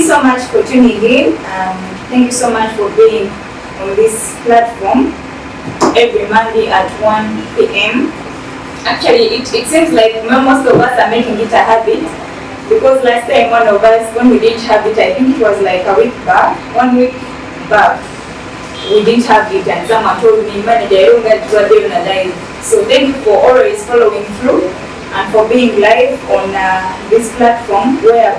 you so much for tuning in. Thank you so much for being on this platform every Monday at 1 p.m. Actually, it seems like most of us are making it a habit, because last time one of us, when we didn't have it, I think it was like a week back, 1 week back, we didn't have it, and someone told me, manager, I don't get to do live. So thank you for always following through and for being live on this platform where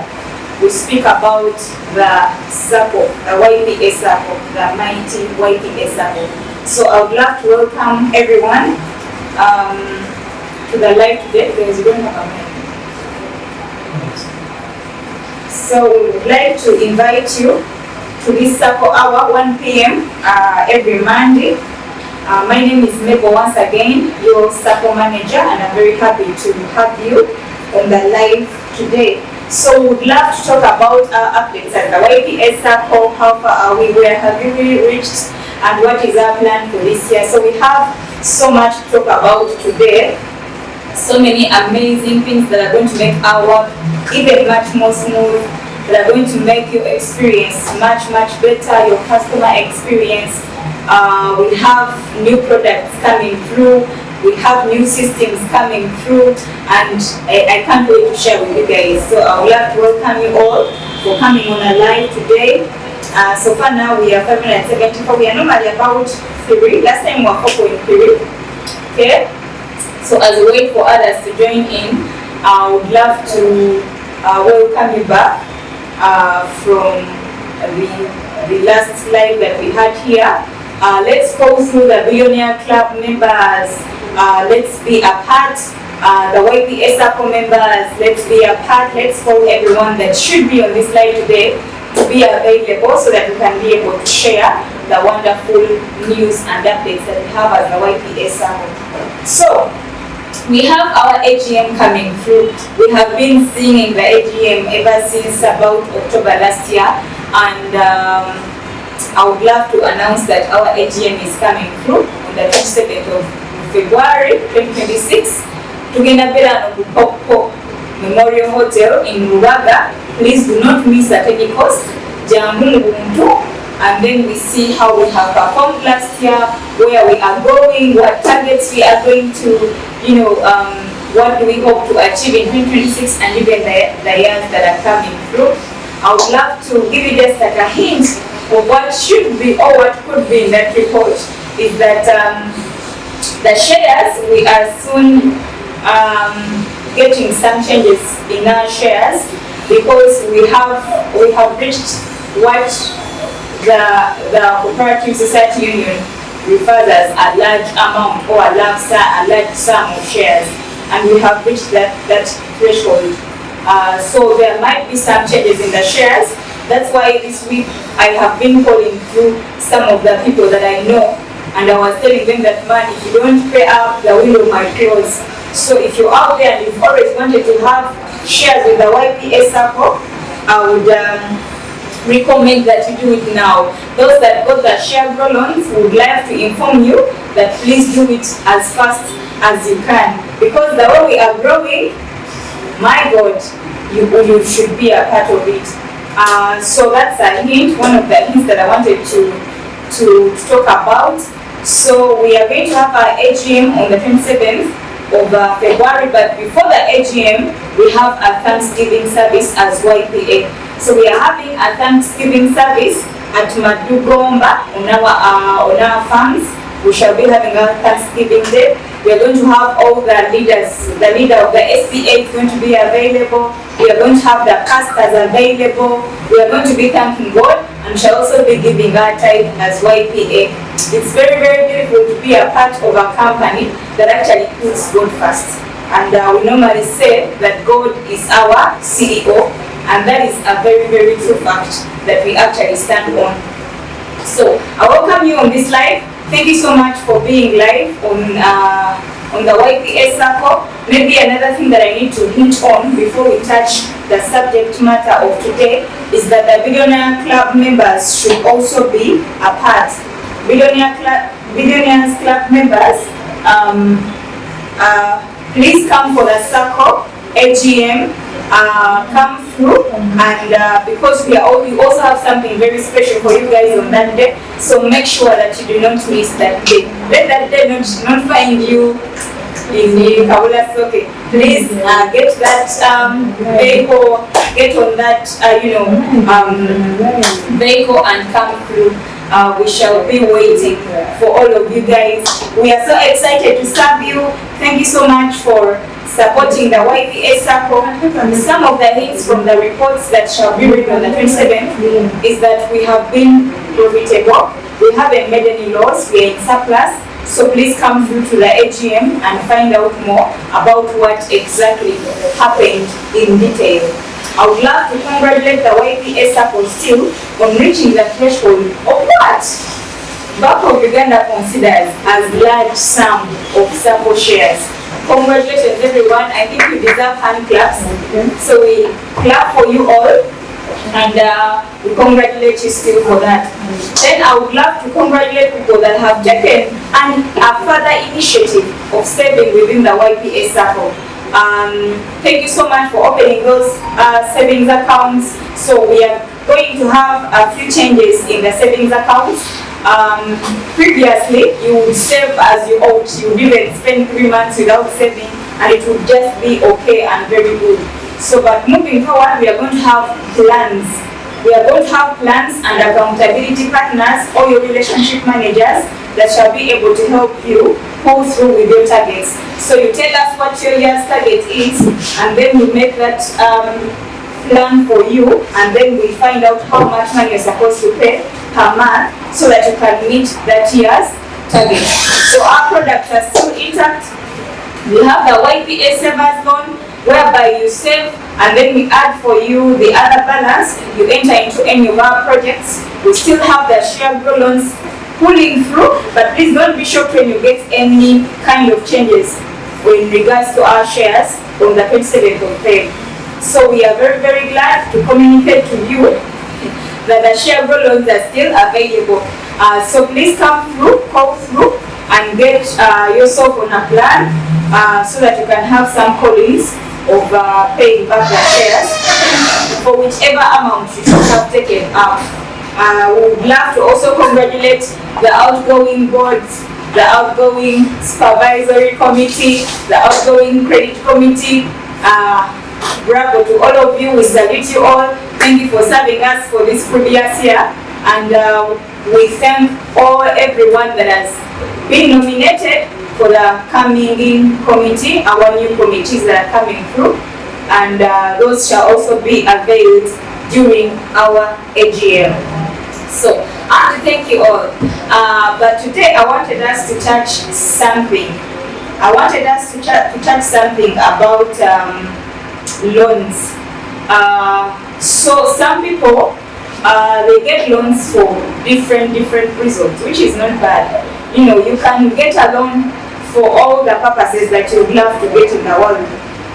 we speak about the Sacco, the Ypa Sacco, the mighty Ypa Sacco. So I would love to welcome everyone to the live today, because we don't have a mic. So we would like to invite you to this Sacco Hour, 1 p.m. Every Monday. My name is Mabel once again, your Sacco manager, and I'm very happy to have you on the live today. So we would love to talk about our updates at the Ypa Sacco. How far are we? Where have we reached? And what is our plan for this year? So we have so much to talk about today. So many amazing things that are going to make our work even much more smooth, that are going to make your experience much better, your customer experience. We have new products coming through, we have new systems coming through, and I can't wait to share with you guys. So I would like to welcome you all for coming on a live today. So far now we are 574. We are normally about 3. Last time we were 4.3. Okay. So as we wait for others to join in, I would love to welcome you back from the last live that we had here. Let's go through the Billionaire Club members. Let's be a part. The Ypa Sacco members, let's be a part. Let's call everyone that should be on this live today to be available, so that we can be able to share the wonderful news and updates that we have as the Ypa Sacco. So we have our AGM coming through. We have been singing the AGM ever since about October last year, and I would love to announce that our AGM is coming through on the 27th of February 2026. Tugenda Bela no Memorial Hotel in Rubaga. Please do not miss at any cost. Jambu Ubuntu. And then we see how we have performed last year, where we are going, what targets we are going to, what do we hope to achieve in 2026, and even the years that are coming through. I would love to give you just like a hint of what should be or what could be in that report, is that the shares, we are soon getting some changes in our shares, because we have reached what the Cooperative Society Union refers as a large amount, or a large sum of shares, and we have reached that threshold. So there might be some changes in the shares. That's why this week I have been calling through some of the people that I know, and I was telling them that, man, if you don't pay up, the window might close. So if you're out there and you've always wanted to have shares with the Ypa Sacco, I would recommend that you do it now. Those that got the share loans would like to inform you that please do it as fast as you can, because the way we are growing, my God, you should be a part of it. So that's a hint, one of the hints that I wanted to talk about. So we are going to have our AGM on the 27th of February, but before the AGM, we have a Thanksgiving service as Ypa. So we are having a Thanksgiving service at Madugomba on our farms. We shall be having our Thanksgiving Day. We are going to have all the leaders. The leader of the SPA is going to be available. We are going to have the pastors available. We are going to be thanking God, and shall also be giving our tithe as Ypa. It's very beautiful to be a part of a company that actually puts God first. And we normally say that God is our CEO, and that is a very true fact that we actually stand on. So I welcome you on this live. Thank you so much for being live on the Ypa Sacco. Maybe another thing that I need to hint on before we touch the subject matter of today is that the Billionaire Club members should also be a part. Billionaires Club members, please come for the Sacco AGM. Come through, and because we also have something very special for you guys on that day, so make sure that you do not miss that day. Let that day not find you in the Kabula Soke. Please get that vehicle, get on that vehicle and come through. We shall be waiting for all of you guys. We are so excited to serve you. Thank you so much for supporting the Ypa Sacco. Some of the hints from the reports that shall be read on the 27th is that we have been profitable. We haven't made any loss. We are in surplus. So please come through to the AGM and find out more about what exactly happened in detail. I would love to congratulate the Ypa Sacco still on reaching the threshold of what Bank of Uganda considers as large sum of Sacco shares. Congratulations everyone. I think you deserve hand claps. So we clap for you all, and we congratulate you still for that. Then I would love to congratulate people that have taken a further initiative of saving within the Ypa Sacco. Thank you so much for opening those savings accounts. So we are going to have a few changes in the savings accounts. Previously, you would save as you ought. You would even spend 3 months without saving, and it would just be okay and very good. So, but moving forward, we are going to have plans. We are going to have plans and accountability partners or your relationship managers that shall be able to help you pull through with your targets. So you tell us what your year's target is, and then we make that plan for you, and then we find out how much money you're supposed to pay per month so that you can meet that year's target. So our products are still intact. We have the Ypa Savers Loan, whereby you save and then we add for you the other balance. You enter into any of our projects. We still have the share grow loans pulling through, but please don't be shocked when you get any kind of changes in regards to our shares on the 27th of February. So we are very, very glad to communicate to you that the share grow loans are still available. So please come through, call through, and get yourself on a plan so that you can have some callings of paying back the shares for whichever amount you should have taken out. We would love to also congratulate the outgoing boards, the outgoing supervisory committee, the outgoing credit committee. Bravo to all of you. We salute you all. Thank you for serving us for this previous year, and we thank everyone that has been nominated for the coming in committee, our new committees that are coming through, and those shall also be availed during our AGM. So I want to thank you all. But today I wanted us to touch something. I wanted us to touch something about loans. So some people they get loans for different reasons, which is not bad. You know, you can get a loan for all the purposes that you would love to get in the world,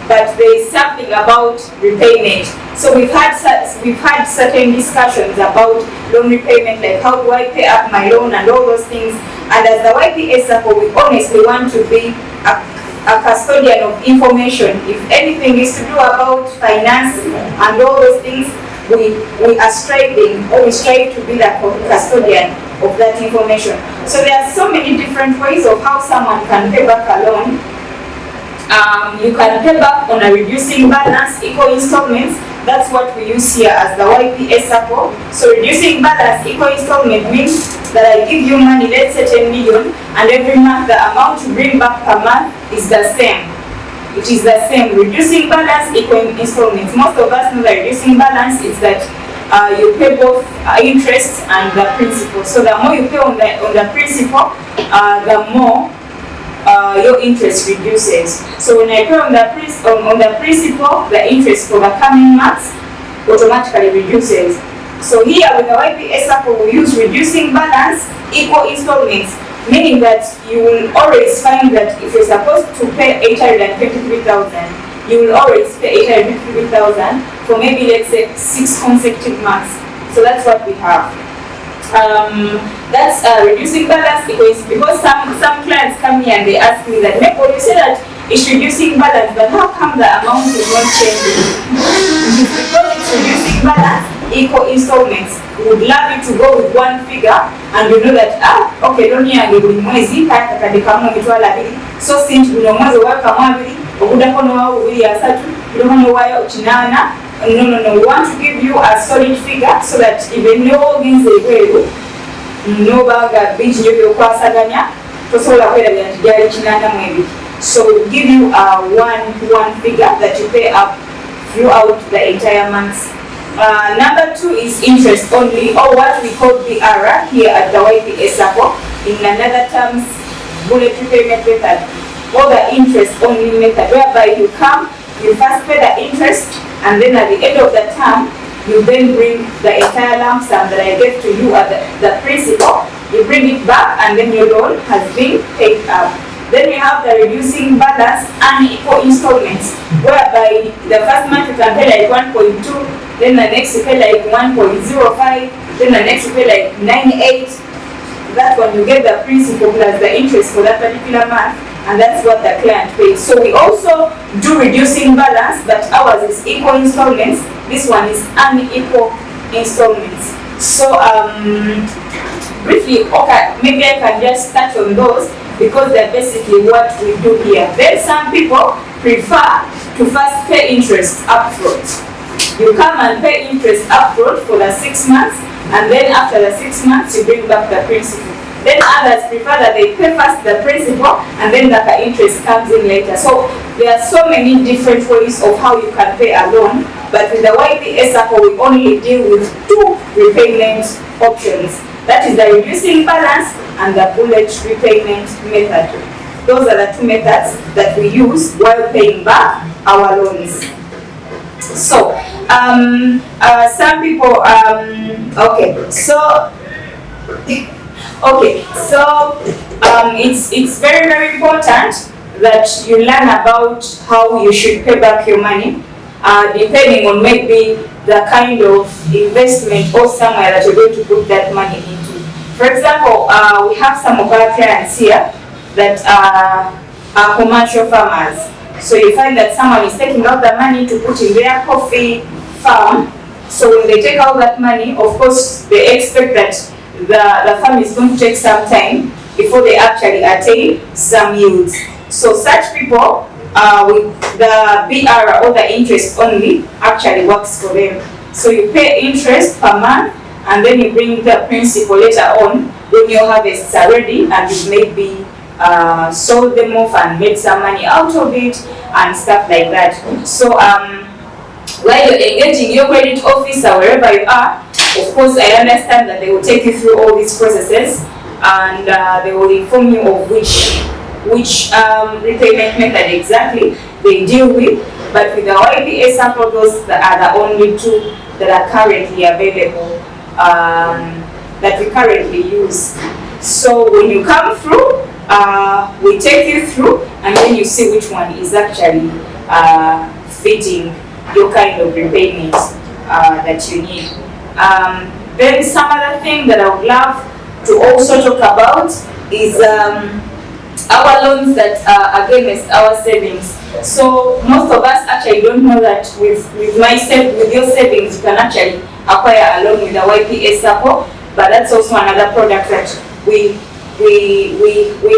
but there is something about repayment. So we've had certain discussions about loan repayment, like how do I pay up my loan and all those things. And as the Ypa Sacco, we honestly want to be a custodian of information. If anything is to do about finance and all those things, we are striving, or we strive to be the custodian of that information. So there are so many different ways of how someone can pay back a loan. You can pay back on a reducing balance, equal installments. That's what we use here as the Ypa Sacco. So reducing balance, equal installment means that I give you money, let's say 10 million, and every month the amount you bring back per month is the same. It is the same. Reducing balance, equal installments. Most of us know that reducing balance is that you pay both interest and the principal. So the more you pay on the principal, the more your interest reduces. So when I pay on the principal, the interest for the coming months automatically reduces. So here with the Ypa Sacco, we use reducing balance, equal installments, meaning that you will always find that if you're supposed to pay 823,000, you will always pay 823,000 for maybe, let's say, 6 consecutive months. So that's what we have. That's reducing balance, because some clients come here and they ask me that, Maybe you say that it's reducing balance, but how come the amount is not changing? It is because it's reducing balance, equal installments. We would love you to go with one figure, and you know that, okay, don't you agree with mwezi, so since you know mwezi waka mwabili, okudakono wa ubili ya satu, kudokono wa ya uchinana. No, we want to give you a solid figure so that even though things no baga beach you kwasaganya tosobola kwerabira nti gyali kinana mwebiri. So we'll give you a one figure that you pay up throughout the entire month. Number 2 is interest only, or what we call BR here at the Ypa Sacco. In another terms, bullet repayment method, or the interest only method, whereby you come, you first pay the interest, and then at the end of the term, you then bring the entire lump sum that I gave to you at the principal, you bring it back, and then your loan has been paid up. Then we have the reducing balance and equal installments, whereby the first month you can pay like 1.2, then the next you pay like 1.05, then the next you pay like 98. That's when you get the principal plus the interest for that particular month, and that's what the client pays. So we also do reducing balance, but ours is equal installments. This one is unequal installments. So briefly, okay, maybe I can just touch on those because they're basically what we do here. Then some people prefer to first pay interest upfront. You come and pay interest upfront for the 6 months, and then after the 6 months you bring back the principal. Then others prefer that they pay first the principal and then the interest comes in later. So there are so many different ways of how you can pay a loan, but with the Ypa Sacco we only deal with 2 repayment options. That is the reducing balance and the bullet repayment method. Those are the 2 methods that we use while paying back our loans. So some people it's very important that you learn about how you should pay back your money, depending on maybe the kind of investment or somewhere that you're going to put that money into. For example, we have some of our clients here that are commercial farmers. So you find that someone is taking out the money to put in their coffee farm. So when they take out that money, of course, they expect that the farm is going to take some time before they actually attain some yields. So such people, with the BR or the interest only, actually works for them. So you pay interest per month, and then you bring the principal later on when your harvests are ready and you maybe sold them off and made some money out of it and stuff like that. So while you're engaging your credit officer wherever you are, of course I understand that they will take you through all these processes, and they will inform you of which repayment method exactly they deal with. But with the Ypa Sacco, those are the only 2 that are currently available, that we currently use. So when you come through, we take you through, and then you see which one is actually fitting your kind of repayment that you need. Then some other thing that I would love to also talk about is our loans that are against our savings. So most of us actually don't know that with your savings you can actually acquire a loan with the Ypa Sacco, but that's also another product that we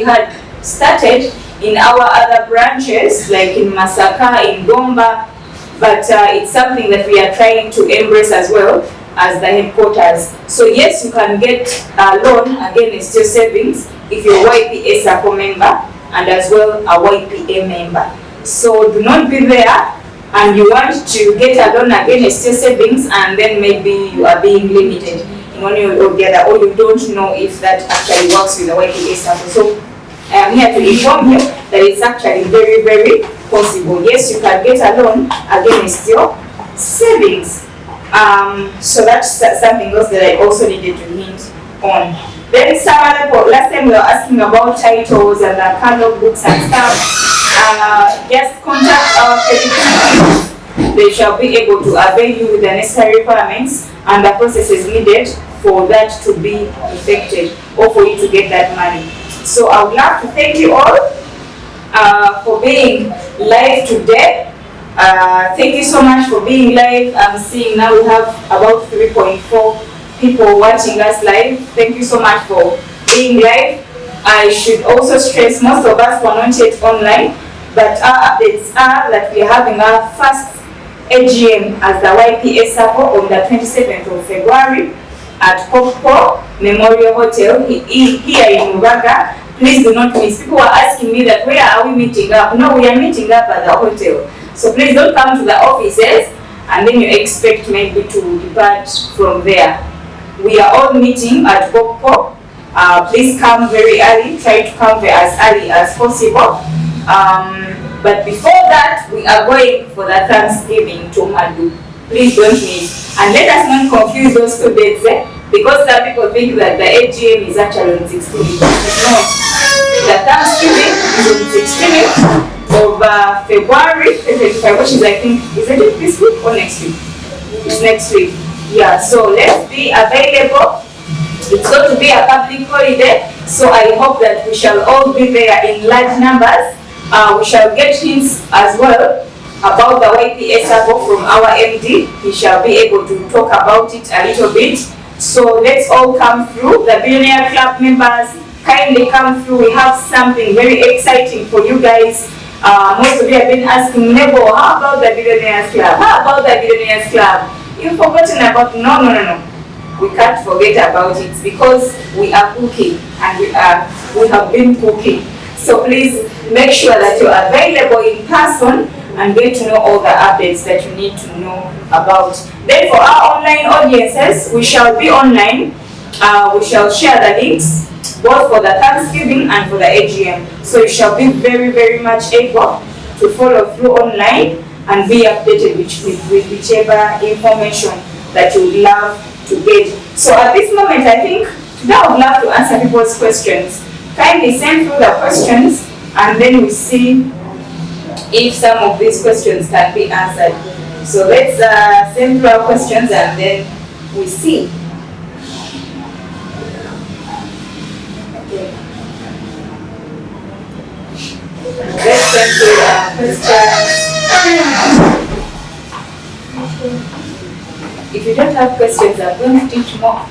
had started in our other branches, like in Masaka, in Gomba, but it's something that we are trying to embrace as well as the headquarters. So yes, you can get a loan against your savings if you're a Ypa Sacco member and as well a YPA member. So do not be there and you want to get a loan against your savings and then maybe you are being limited in one way or the other, or you don't know if that actually works with the Ypa Sacco. So I am here to inform you that it's actually very, very possible. Yes, you can get a loan against your savings. So that's something else that I also needed to hint on. Then some other people, last time we were asking about titles and the catalog books and stuff. Just contact our credit union. They shall be able to avail you with the necessary requirements and the processes needed for that to be effected or for you to get that money. So I would love to thank you all for being live today. Thank you so much for being live. I'm seeing now we have about 3.4 people watching us live. Thank you so much for being live. I should also stress most of us were not yet online, but our updates are that we are having our first AGM as the Ypa Sacco on the 27th of February at Popo Memorial Hotel here in Mubaga. Please do not miss. People were asking me that where are we meeting up? No, we are meeting up at the hotel. So please don't come to the offices and then you expect maybe to depart from there. We are all meeting at Popo. Please come very early. Try to come there as early as possible. But before that, we are going for the Thanksgiving to Madu. Please don't miss. And let us not confuse those two dates, because some people think that the AGM is actually on 16th. It's not. The Thanksgiving is on 16th of February, which is, I think, is it this week or next week? It's next week. Yeah, so let's be available. It's going to be a public holiday, so I hope that we shall all be there in large numbers. We shall get hints as well about the Ypa Sacco from our MD. He shall be able to talk about it a little bit. So let's all come through. The Billionaire Club members, kindly come through. We have something very exciting for you guys. Most of you have been asking, Nebo, how about the Billionaires Club? How about the Billionaires Club? You've forgotten about, no. We can't forget about it because we are cooking and we have been cooking. So please make sure that you're available in person and get to know all the updates that you need to know about. Then for our online audiences, we shall be online. We shall share the links both for the Thanksgiving and for the AGM. So you shall be very, very much able to follow through online and be updated with whichever information that you would love to get. So at this moment, I think today I would love to answer people's questions. Kindly send through the questions and then we see if some of these questions can be answered. So let's send through our questions and then we see. Okay. Let's send through our questions. If you don't have questions, I'm going to teach more.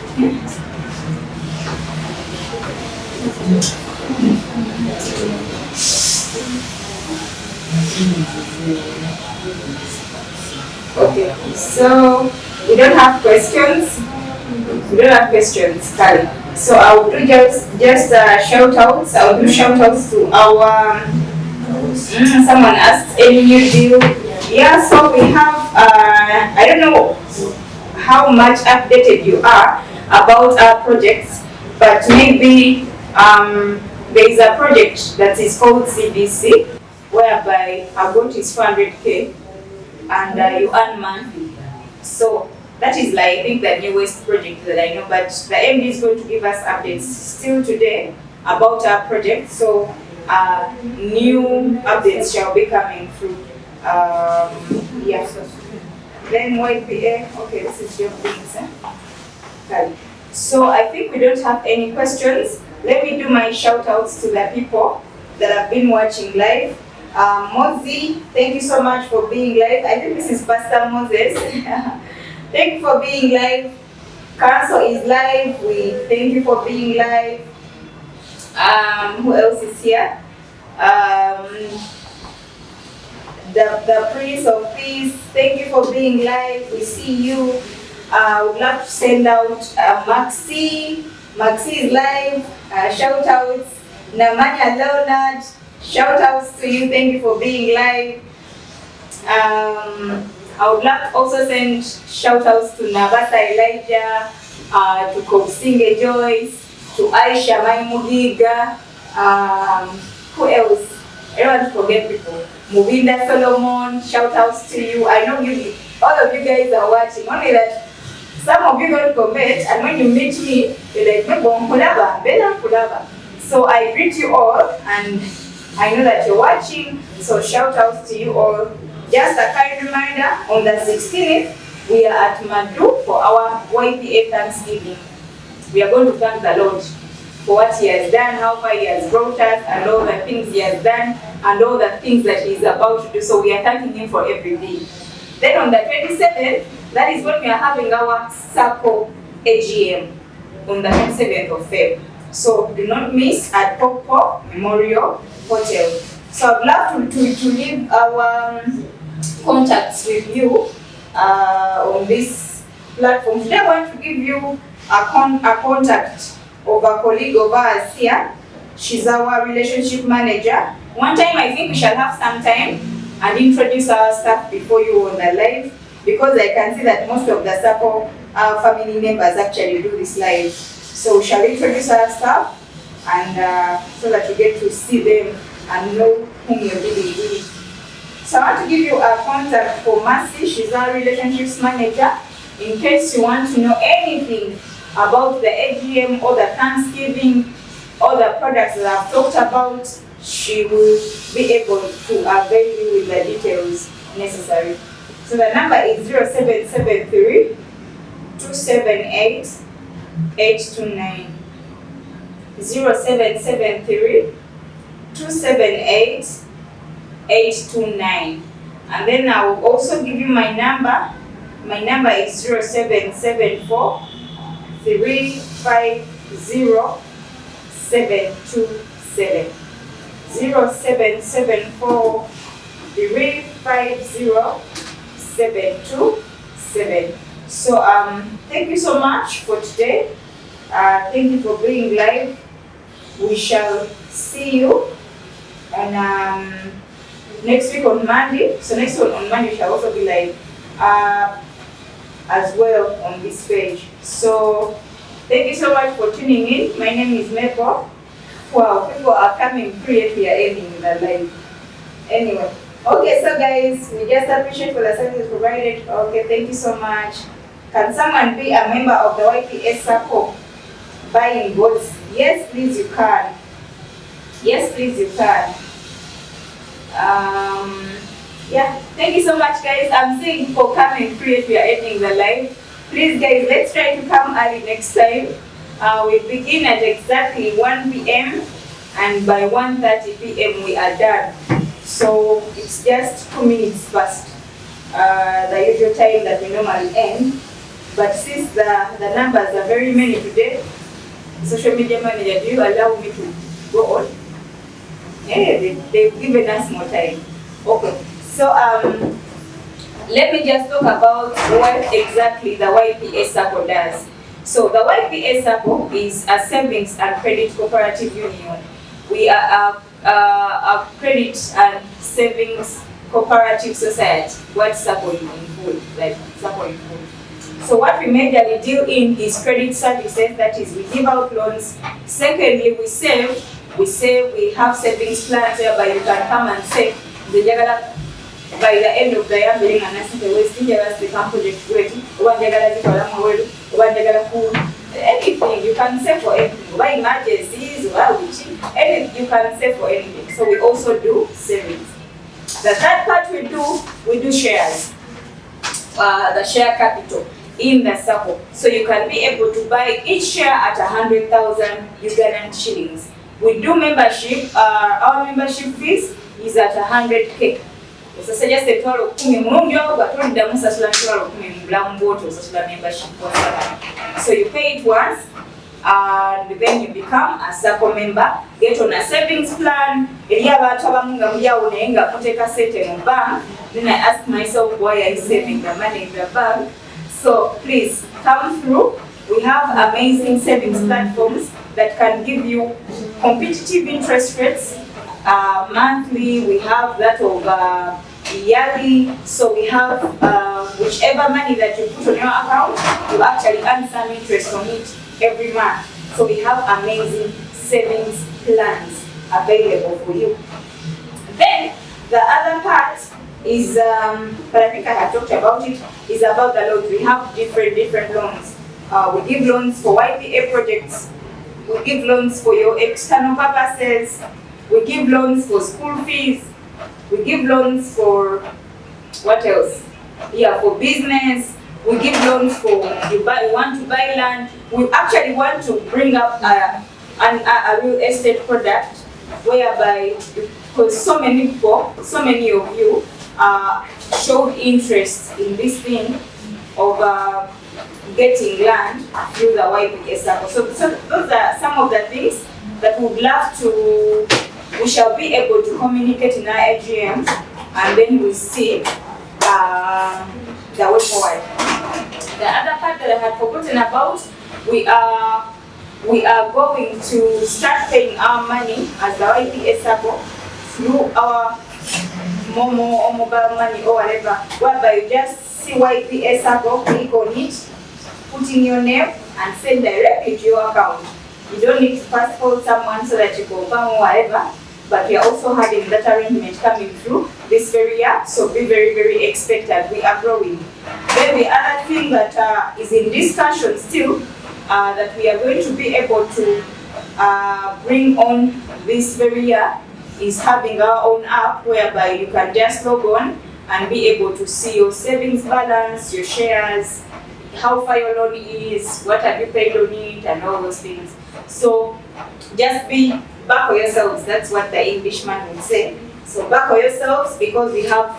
Okay, so we don't have questions. Kali. So I will do just shout outs. I will do shout outs to our. Someone asked any new deal. Yeah, so we have. I don't know how much updated you are about our projects, but maybe there is a project that is called CBC, whereby our goal is 400k and you earn monthly. So that is like, I think, the newest project that I know, but the MD is going to give us updates still today about our project. So new updates shall be coming through. Yes. Then YPA, okay, this is your things. Okay. So I think we don't have any questions. Let me do my shout outs to the people that have been watching live. Mozi, thank you so much for being live. I think this is Pastor Moses. Thank you for being live. Council is live. We thank you for being live. Who else is here? The Prince of Peace, thank you for being live. We see you. I would love to send out Maxi. Maxi is live. Shout outs. Namanya Leonard, shout outs to you. Thank you for being live. I would love to also send shout outs to Nabasa Elijah, to Kopsinge Joyce, to Aisha Maimugiga. Who else? I don't want to forget people. Mubinda Solomon, shout outs to you. I know all of you guys are watching. Only that some of you don't comment, and when you meet me, you're like, so I greet you all, and I know that you're watching. So shout outs to you all. Just a kind reminder, on the 16th, we are at Madu for our YPA Thanksgiving. We are going to thank the Lord for what He has done, how far He has brought us, and all the things He has done. and all the things that he's about to do. So we are thanking him for everything. Then on the 27th, that is when we are having our Sacco AGM on the 27th of Feb. So do not miss at Popo Memorial Hotel. So I'd love to leave our contacts with you on this platform. Today I want to give you a contact of a colleague of ours here. She's our relationship manager. One time I think we shall have some time and introduce our staff before you on the live, because I can see that most of the Sacco family members actually do this live. So we shall introduce our staff and so that you get to see them and know whom you're dealing with. So I want to give you a contact for Mercy. She's our relationships manager. In case you want to know anything about the AGM or the Thanksgiving or the products that I've talked about, she will be able to avail you with the details necessary. So the number is 0773 278 829. 0773 278 829. And then I will also give you my number. My number is 0774 350 727. 0774 350 727. So thank you so much for today. Thank you for being live. We shall see you on next week on Monday. So next week on Monday we shall also be live as well on this page. So thank you so much for tuning in. My name is Mepo. Wow, people are coming through yet we are ending with the live. Anyway, okay, so guys, we just appreciate for the services provided. Okay, thank you so much. Can someone be a member of the Ypa Sacco buying boats? Yes, please, you can. Yes, please, you can. Yeah, thank you so much, guys. I'm seeing people coming through if we are ending the live. Please, guys, let's try to come early next time. We begin at exactly 1 p.m. and by 1:30 p.m. we are done. So it's just 2 minutes past the usual time that we normally end. But since the numbers are very many today, social media manager, do you allow me to go on? Yeah, they've given us more time. Okay, so let me just talk about what exactly the Ypa Sacco does. So the Ypa Sacco is a savings and credit cooperative union. We are a credit and savings cooperative society. What Sacco in full, like Sacco in full. So what we majorly deal in is credit services, that is we give out loans. Secondly, we save, we have savings plans whereby you can come and save. By the end of the year, we can project anything, you can save for anything. Why emergencies, anything, you can save for anything. So we also do savings. The third part we do shares, the share capital in the Sacco. So you can be able to buy each share at 100,000 Ugandan shillings. We do membership, our membership fees is at 100k. So suggest a total of membership. So you pay it once and then you become a Sacco member. Get on a savings plan. Then I ask myself, why are you saving the money in the bank? So please come through. We have amazing savings platforms that can give you competitive interest rates. Monthly, we have that of yearly. So we have whichever money that you put on your account, you actually earn some interest on it every month. So we have amazing savings plans available for you. Then the other part is, but I think I have talked about it, is about the loans. We have different loans. We give loans for YPA projects. We give loans for your external purposes. We give loans for school fees. We give loans for what else? Yeah, for business. We give loans for you want to buy land. We actually want to bring up a real estate product whereby you because so many people, so many of you showed interest in this thing of getting land through the Ypa Sacco. So those are some of the things that we shall be able to communicate in our AGM, and then we see the way forward. The other part that I had forgotten about, we are going to start paying our money as the Ypa Sacco through our Momo or mobile money or whatever, whereby you just see Ypa Sacco, click on it, put in your name, and send directly to your account. You don't need to first call someone so that you confirm or whatever, but we are also having that arrangement coming through this very year, so be very, very expectant. We are growing. Then the other thing that is in discussion still, that we are going to be able to bring on this very year, is having our own app whereby you can just log on and be able to see your savings balance, your shares, how far your loan is, what have you paid on it, and all those things. So just be back on yourselves. That's what the Englishman would say. So back on yourselves, because we have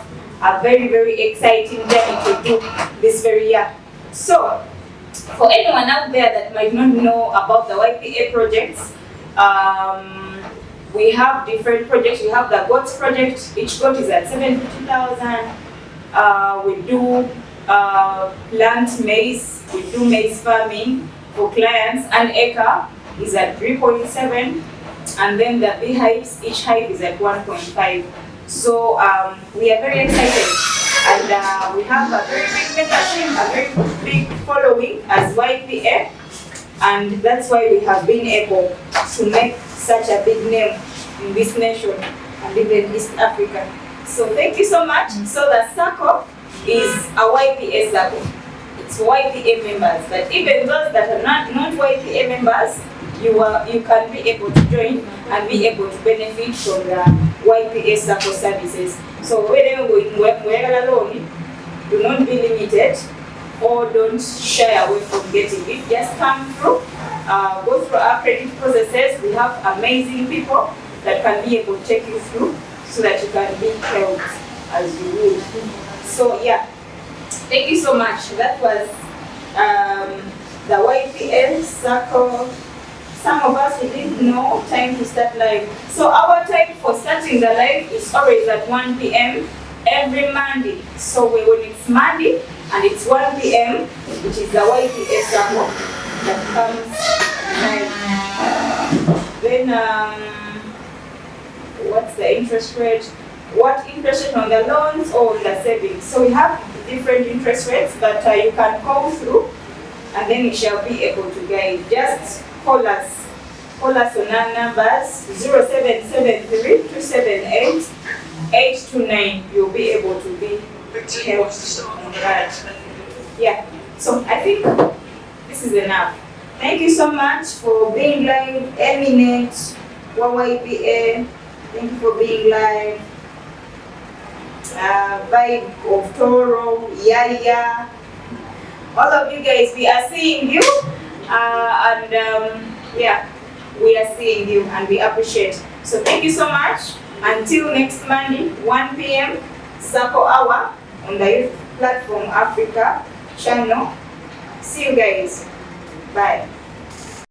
a very, very exciting journey to do this very year. So for anyone out there that might not know about the YPA projects, we have different projects. We have the goats project. Each goat is at 750,000. We do plant maize. We do maize farming for clients. An acre is at 3.7, and then the beehives, each hive is at 1.5. So we are very excited, and we have a very big membership, a very big following as YPA, and that's why we have been able to make such a big name in this nation and even East Africa. So thank you so much. So the Sacco is a YPA Sacco. It's YPA members, but even those that are not YPA members, you can be able to join and be able to benefit from the YPA Sacco services. So whether we're alone, do not be limited or don't shy away from getting it. Just come through, go through our credit processes. We have amazing people that can be able to take you through so that you can be helped as you would. So yeah, thank you so much. That was the YPA Sacco. Some of us, we didn't know time to start live. So our time for starting the live is always at 1 p.m. every Monday. So when it's Monday and it's 1 p.m., which is the YPA Sacco that comes live. Then what's the interest rate? What interest rate on the loans or on the savings? So we have different interest rates, but you can call through and then we shall be able to guide. Just call us on our numbers 0773 278 829. You'll be able to be helped on that. Yeah, so I think this is enough. Thank you so much for being live. Eminent, YPA, thank you for being live. Vibe of Toro, Yaya, all of you guys, we are seeing you, yeah, we are seeing you and we appreciate. So thank you so much. Until next Monday, 1 p.m. Sacco Hour on the Youth Platform Africa channel. See you guys. Bye.